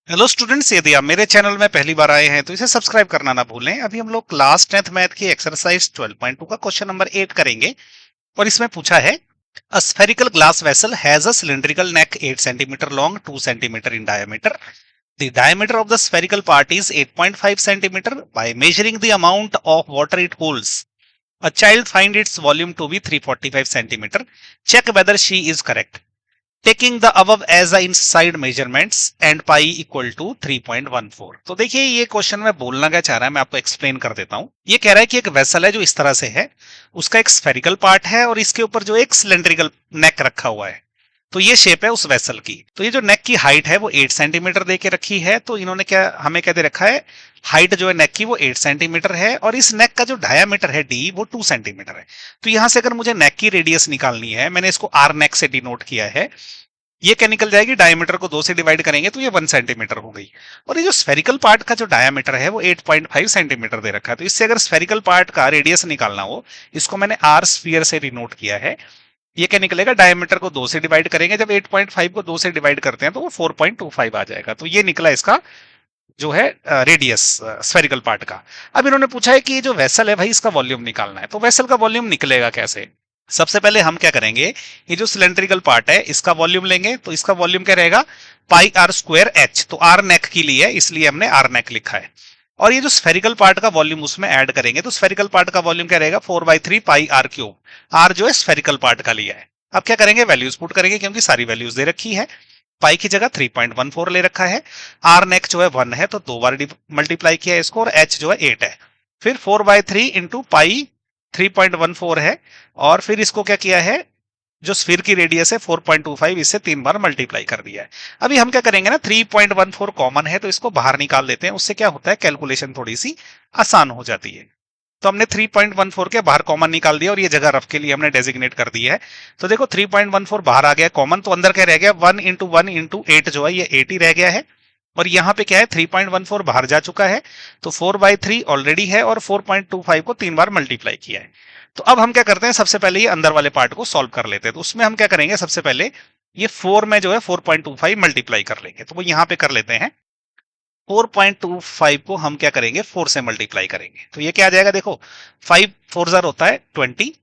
Hello students, यदि आप मेरे चैनल में पहली बार आए हैं तो इसे सब्सक्राइब करना ना भूलें। अभी हम लोग क्लास 10th मैथ की एक्सरसाइज 12.2 का क्वेश्चन नंबर 8 करेंगे और इसमें पूछा है a spherical glass vessel has a cylindrical neck 8 centimetre long 2 centimetre in diameter. The diameter of the spherical part is 8.5 centimeter. By measuring the amount of water it holds, a child find its volume to be 345 centimeter. Check whether she is correct. Taking the above as the inside measurements and pi equal to 3.14. तो देखिए ये question में बोलना क्या चाह रहा है, मैं आपको एक्सप्लेन कर देता हूं. ये कह रहा है कि एक वेसल है जो इस तरह से है, उसका एक स्फेरिकल पार्ट है और इसके ऊपर जो एक सिलेंड्रिकल नेक रखा हुआ है. तो ये शेप है उस वेसल की. तो ये जो नेक की हाइट है वो 8 सेंटीमीटर दे के रखी है. तो इन्होंने क्या हमें क्या दे रखा है, हाइट जो है नेक की वो 8 सेंटीमीटर है और इस नेक का जो डायामीटर है डी वो 2 सेंटीमीटर है. तो यहां से अगर मुझे नेक की रेडियस निकालनी है, मैंने इसको आर नेक से डिनोट किया है. ये क्या निकल जाएगी, डायमीटर को 2 से डिवाइड करेंगे तो ये 1 सेंटीमीटर हो गई. और ये जो स्फेरिकल पार्ट का जो डायमीटर है वो 8.5 सेंटीमीटर दे रखा है. तो इससे अगर स्फेरिकल पार्ट का रेडियस निकालना हो, इसको मैंने आर स्फीयर से डिनोट किया है. ये क्या निकलेगा, डायमीटर को 2 से डिवाइड करेंगे, जब 8.5 को 2 से डिवाइड करते हैं तो वो 4.25 आ जाएगा. तो ये निकला इसका जो है रेडियस स्फेरिकल पार्ट का. अब इन्होंने पूछा है कि ये जो वेसल है भाई इसका वॉल्यूम निकालना है. तो वेसल का वॉल्यूम निकलेगा कैसे. सबसे पहले हम क्या करेंगे, ये जो सिलेंड्रिकल पार्ट है इसका वॉल्यूम लेंगे. तो इसका वॉल्यूम क्या रहेगा, पाई आर स्क्वायर एच. तो आर नेक की लिए इसलिए हमने आर नेक लिखा है. और ये जो स्फेरिकल पार्ट का वॉल्यूम उसमें ऐड करेंगे तो स्फेरिकल पार्ट का वॉल्यूम क्या रहेगा, 4/3 पाई आर क्यूब. आर जो है स्फेरिकल पार्ट का लिया है. अब क्या करेंगे, वैल्यूज पुट करेंगे क्योंकि सारी वैल्यूज दे रखी है. पाई की जगह 3.14 ले रखा है. आर नेक जो है 1 है तो 2 बार मल्टीप्लाई किया है इसको, और एच जो है 8 है. फिर 4/3 इंटू पाई 3.14 है. और फिर इसको क्या किया है, जो स्फीयर की रेडियस है 4.25, इससे 3 बार मल्टीप्लाई कर दिया है. अभी हम क्या करेंगे ना, 3.14 कॉमन है तो इसको बाहर निकाल देते हैं. उससे क्या होता है, कैलकुलेशन थोड़ी सी आसान हो जाती है. तो हमने 3.14 के बाहर कॉमन निकाल दिया और ये जगह रफ के लिए हमने डेजिग्नेट कर दी है. तो देखो 3.14 बाहर आ गया कॉमन, तो अंदर क्या रह गया, 1 इंटू 1 इंटू 8 जो है ये 8 ही रह गया है. और यहाँ पे क्या है, 3.14 बाहर जा चुका है. तो 4/3 ऑलरेडी है और 4.25 को 3 बार मल्टीप्लाई किया है. तो अब हम क्या करते हैं, सबसे पहले ये अंदर वाले पार्ट को सॉल्व कर लेते हैं. तो उसमें हम क्या करेंगे, सबसे पहले ये 4 में जो है 4.25 मल्टीप्लाई कर लेंगे. तो वो यहाँ पे कर लेते हैं. 4.25 को हम क्या करेंगे, 4 से मल्टीप्लाई करेंगे. तो ये क्या आ जाएगा, देखो 5 4 जार होता है 20,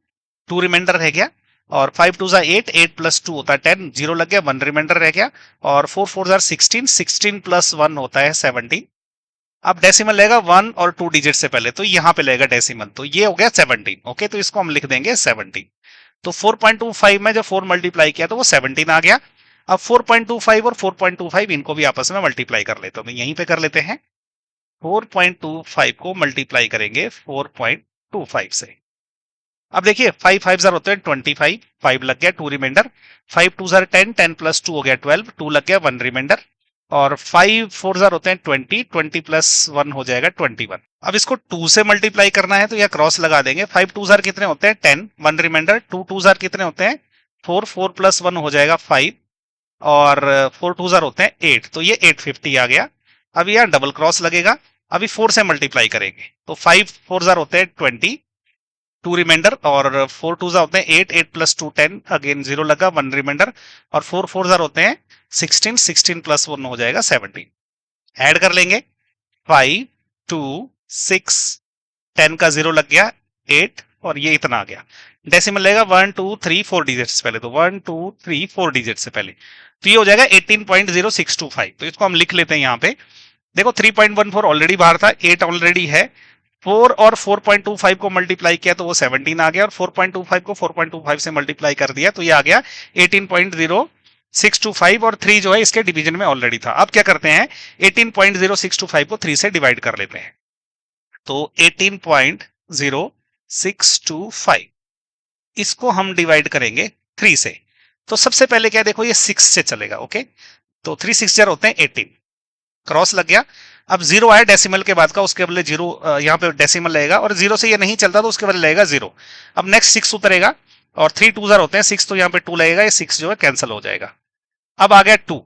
2 रिमाइंडर रह गया. और 5 2 जार 8, 8 प्लस 2 होता है 10, 0 लग गया, 1 रिमाइंडर रह गया. और 4 4 जार 16, 16 प्लस 1 होता है 17. अब डेसिमल लेगा 1 और 2 डिजिट से पहले, तो यहाँ पे लेगा डेसिमल, तो ये हो गया 17. ओके, तो इसको हम लिख देंगे 17. तो 4.25 में जब 4 मल्टीप्लाई किया तो वो 17 आ गया. अब 4.25 और 4.25 इनको भी आपस में मल्टीप्लाई कर लेते हैं. तो यहीं पे कर लेते हैं, 4.25 को मल्टीप्लाई करेंगे 4.25 से. अब देखिए 5 5 जार होते हैं 25, 5 लग गया, 2 रिमाइंडर. 5 2 जार 10, 10 प्लस 2 हो गया 12, 2 लग गया, 1 रिमाइंडर. और 5 4 जार होते हैं 20, 20 प्लस 1 हो जाएगा 21. अब इसको 2 से मल्टीप्लाई करना है तो यह क्रॉस लगा देंगे. 5 2 जार कितने होते हैं 10, 1 रिमाइंडर. 2 2 जार कितने होते हैं 4, 4 प्लस 1 हो जाएगा 5. और 4 2 जार होते हैं 8, तो ये 850 आ गया. अब यहाँ डबल क्रॉस लगेगा. अभी 4 से मल्टीप्लाई करेंगे तो 5 4 जार होते हैं 20, 2 रिमाइंडर. और 4 2 जार होते हैं 8, 8 प्लस 2 10, अगेन 0 लगा, 1 रिमाइंडर. और 4 4 जार होते हैं 16, 16 प्लस 1 हो जाएगा 17. ऐड कर लेंगे, 5 2 6, 10 का 0 लग गया, 8, और ये इतना आ गया. डेसिमल लेगा 1 2 3 4 डिजिट से पहले, तो 1 2 3 4 डिजिट से पहले. तो ये हो जाएगा 18.0625. तो इसको हम लिख लेते हैं यहाँ पे. देखो 3.14 ऑलरेडी बाहर था, 8 ऑलरेडी है. 4 और 4.25 को मल्टीप्लाई किया तो वो 17 आ गया, और 4.25 को 4.25 से मल्टीप्लाई कर दिया तो ये आ गया 18.0625. और 3 जो है इसके डिवीजन में ऑलरेडी था. अब क्या करते हैं, 18.0625 को 3 से डिवाइड कर लेते हैं. तो 18.0625 इसको हम डिवाइड करेंगे 3 से. तो सबसे पहले क्या, देखो ये 6 से चलेगा. ओके, तो 3 6 जार होते हैं 18, क्रॉस लग गया. अब 0 आया डेसिमल के बाद का, उसके बदले 0 यहाँ पे डेसिमल लगेगा, और 0 से ये नहीं चलता तो उसके बदले लगेगा 0. अब नेक्स्ट 6 उतरेगा, और 3 2 जार होते हैं 6, तो यहाँ पे 2 लगेगा, ये 6 जो है कैंसिल हो जाएगा. अब आ गया 2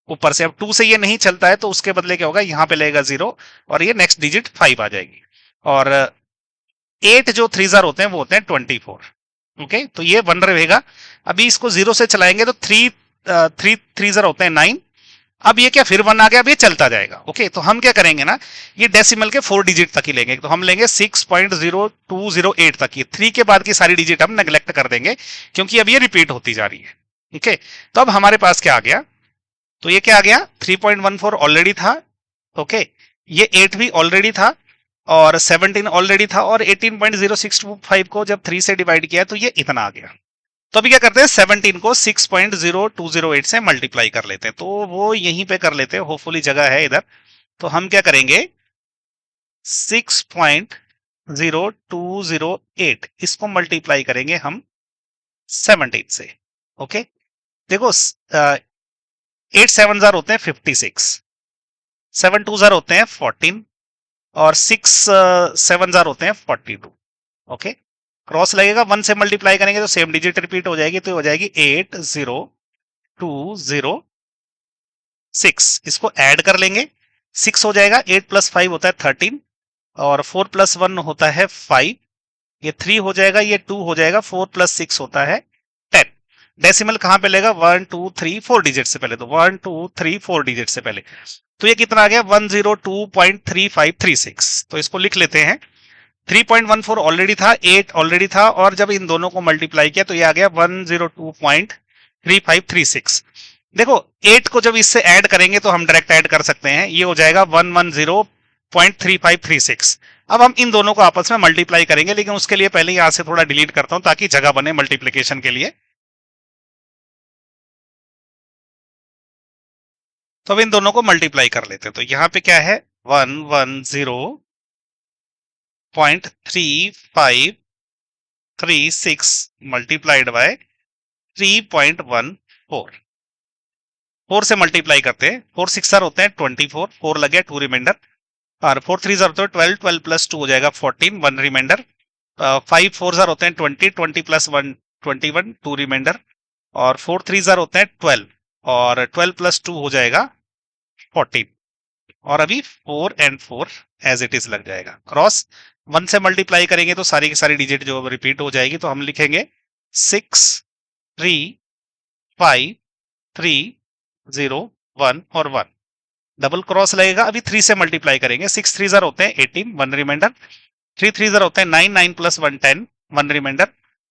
ऊपर से. अब 2 से ये नहीं चलता है तो उसके बदले क्या होगा, यहाँ पे लगेगा 0, और ये नेक्स्ट डिजिट 5 आ जाएगी. और 8 जो 3 जार होते हैं वो होते हैं 24. ओके, तो ये 1 रहेगा. अभी इसको 0 से चलाएंगे तो 3 3 3 जार होते हैं 9. अब ये क्या फिर 1 आ गया, अब ये चलता जाएगा। ओके, तो हम क्या करेंगे ना, ये डेसिमल के 4 डिजिट तक ही लेंगे, तो हम लेंगे 6.0208 तक, ये 3 के बाद की सारी डिजिट हम नेग्लेक्ट कर देंगे क्योंकि अब ये रिपीट होती जा रही है। ठीक है, तो अब हमारे पास क्या आ गया, तो ये क्या आ गया, 3.14 ऑलरेडी था। ओके, ये 8 भी ऑलरेडी था और 17 ऑलरेडी था, और 18.0625 को जब 3 से डिवाइड किया तो ये इतना आ गया। तो अभी क्या करते हैं, 17 को 6.0208 से मल्टीप्लाई कर लेते हैं, तो वो यहीं पे कर लेते हैं, होपफुली जगह है इधर। तो हम क्या करेंगे, 6.0208 इसको मल्टीप्लाई करेंगे हम 17 से। ओके, देखो 8 7 जार होते हैं 56, 7 2 जार होते हैं 14, और 6 7 जार होते हैं 42। ओके, क्रॉस लगेगा, 1 से मल्टीप्लाई करेंगे तो सेम डिजिट रिपीट हो जाएगी, तो हो जाएगी 80206। इसको ऐड कर लेंगे, 6 हो जाएगा, 8 + 5 होता है 13, और 4 + 1 होता है 5, ये 3 हो जाएगा, ये 2 हो जाएगा, 4 + 6 होता है 10। डेसिमल कहां पे लेगा, 1 2 3 4 डिजिट से पहले, तो 1 2 3 4 डिजिट से पहले, तो ये कितना आ गया, 102.3536। तो इसको लिख लेते हैं, 3.14 ऑलरेडी था, 8 ऑलरेडी था, और जब इन दोनों को मल्टीप्लाई किया तो ये आ गया 102.3536। देखो 8 को जब इससे ऐड करेंगे तो हम डायरेक्ट ऐड कर सकते हैं, ये हो जाएगा 110.3536। अब हम इन दोनों को आपस में मल्टीप्लाई करेंगे, लेकिन उसके लिए पहले यहां से थोड़ा डिलीट करता हूं ताकि जगह बने मल्टीप्लीकेशन के लिए। तो अब इन दोनों को मल्टीप्लाई कर लेते हैं, तो यहां पे क्या है, 110.3536 मल्टीप्लाइड बाय 3.14। 4 से मल्टीप्लाई करते हैं, 4 6 होते हैं 24, 4 लगे 2 रिमाइंडर, और 4 3 होते हैं 12, 12 + 2 हो जाएगा 14, 1 रिमाइंडर, 5 4 होते हैं 20, 20 + 1 21, 2 रिमाइंडर, और 4 3 होते हैं 12, और 12 + 2 हो जाएगा 14, और अभी 4 और 4 एज इट इज लग जाएगा। क्रॉस 1 से मल्टीप्लाई करेंगे तो सारी की सारी डिजिट जो रिपीट हो जाएगी, तो हम लिखेंगे 6 3 5 3 0 1 और 1। डबल क्रॉस लगेगा, अभी 3 से मल्टीप्लाई करेंगे, 6 3 होते हैं 18, 1 रिमाइंडर, 3 3 होते हैं 9, 9 + 1 10, 1 रिमाइंडर,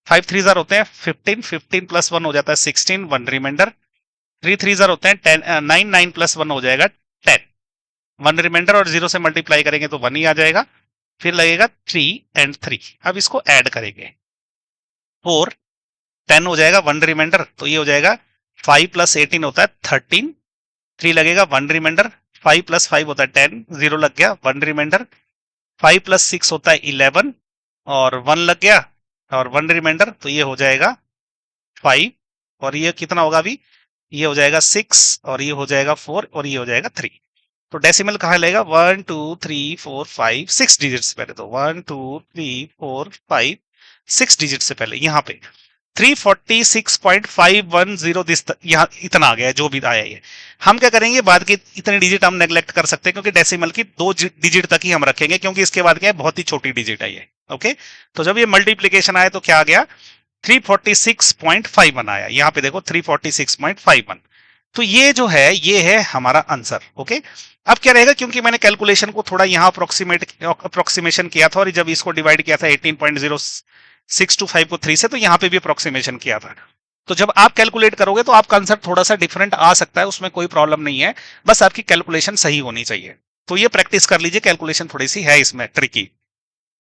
5 3 होते हैं 15, 15 + 1 हो जाता है 16, 1 रिमाइंडर, 3 3 होते हैं 10, 9, 9 + 1 हो जाएगा 10, 1 रिमाइंडर, और 0 से मल्टीप्लाई करेंगे तो 1 ही आ जाएगा। फिर लगेगा 3 और 3, अब इसको ऐड करेंगे, 4 10 हो जाएगा, 1 रिमाइंडर, तो ये हो जाएगा 5 + 18 होता है 13, 3 लगेगा, 1 रिमाइंडर, 5 + 5 होता है 10, 0 लग गया, 1 रिमाइंडर, 5 + 6 होता है 11, और 1 लग गया, और 1 रिमाइंडर, तो ये हो जाएगा 5, और ये कितना होगा अभी, ये हो जाएगा 6, और ये हो जाएगा 4, और ये हो जाएगा 3। तो डेसिमल कहाँ लेगा, 1 2 3 4 5 6 डिजिट से पहले, तो 1 2 3 4 5 6 डिजिट से पहले यहाँ पे 346.510 दिस, यहाँ इतना आ गया है जो भी आया है। हम क्या करेंगे, बाद की इतने डिजिट हम नेग्लेक्ट कर सकते हैं, क्योंकि डेसिमल की 2 डिजिट तक ही हम रखेंगे, क्योंकि इसके बाद क्या है, बहुत ही छोटी डिजिट है ये। ओके, तो जब ये मल्टीप्लीकेशन आया तो क्या आ गया, 346.51 आया, यहाँ पे देखो 346.51। तो ये जो है, ये है हमारा आंसर। ओके, अब क्या रहेगा, क्योंकि मैंने कैलकुलेशन को थोड़ा यहाँ अप्रोक्सीमेशन किया था, और जब इसको डिवाइड किया था 18.0625 को 3 से, तो यहाँ पे भी अप्रोक्सीमेशन किया था। तो जब आप कैलकुलेट करोगे तो आपका आंसर थोड़ा सा डिफरेंट आ सकता है, उसमें कोई प्रॉब्लम नहीं है, बस आपकी कैलकुलेशन सही होनी चाहिए। तो ये प्रैक्टिस कर लीजिए, कैलकुलेशन थोड़ी सी है इसमें ट्रिकी।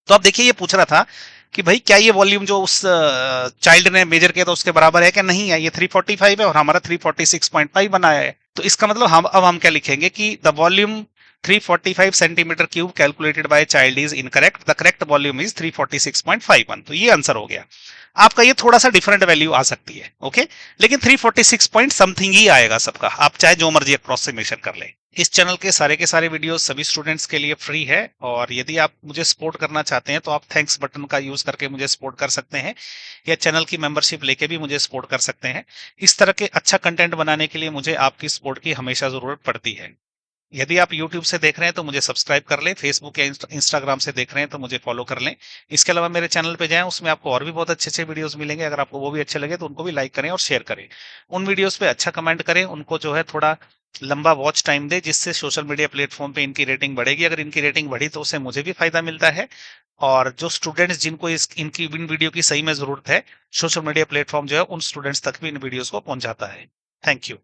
तो अब देखिए, ये पूछ रहा था कि भाई क्या ये वॉल्यूम जो उस चाइल्ड ने मेजर किया था उसके बराबर है क्या, नहीं है, ये 345 है और हमारा 346.5 बनाया है। तो इसका मतलब हम क्या लिखेंगे कि the volume 345 centimetre cube calculated by child is incorrect, the correct volume is 346.51। तो ये आंसर हो गया। आपका ये थोड़ा सा डिफरेंट वैल्यू आ सकती है, ओके, लेकिन 346 पॉइंट समथिंग ही आएगा सबका, आप चाहे जो मर्जी अप्रोक्सीमेशन कर ले। इस चैनल के सारे वीडियोस सभी स्टूडेंट्स के लिए फ्री है, और यदि आप मुझे सपोर्ट करना चाहते हैं तो आप थैंक्स बटन का यूज करके मुझे सपोर्ट कर सकते हैं, या चैनल की मेंबरशिप लेके भी मुझे सपोर्ट कर सकते हैं। इस तरह के अच्छा कंटेंट बनाने के लिए मुझे आपकी सपोर्ट की हमेशा जरूरत पड़ती है। यदि आप YouTube से देख रहे हैं तो मुझे सब्सक्राइब कर लें, फेसबुक या इंस्टाग्राम से देख रहे हैं तो मुझे फॉलो कर लें। इसके अलावा मेरे चैनल पे जाएं, उसमें आपको और भी बहुत अच्छे अच्छे वीडियोस मिलेंगे, अगर आपको वो भी अच्छे लगे तो उनको भी लाइक करें और शेयर करें। उन वीडियोस पे अच्छा कमेंट करें, उनको जो है थोड़ा लंबा वॉच टाइम दे, जिससे सोशल मीडिया प्लेटफॉर्म पे इनकी रेटिंग बढ़ेगी। अगर इनकी रेटिंग बढ़ी तो उससे मुझे भी फायदा मिलता है, और जो स्टूडेंट्स जिनको इनकी इन वीडियो की सही में जरूरत है, सोशल मीडिया प्लेटफॉर्म जो है उन स्टूडेंट्स तक भी इन वीडियोस को पहुंचाता है। Thank you.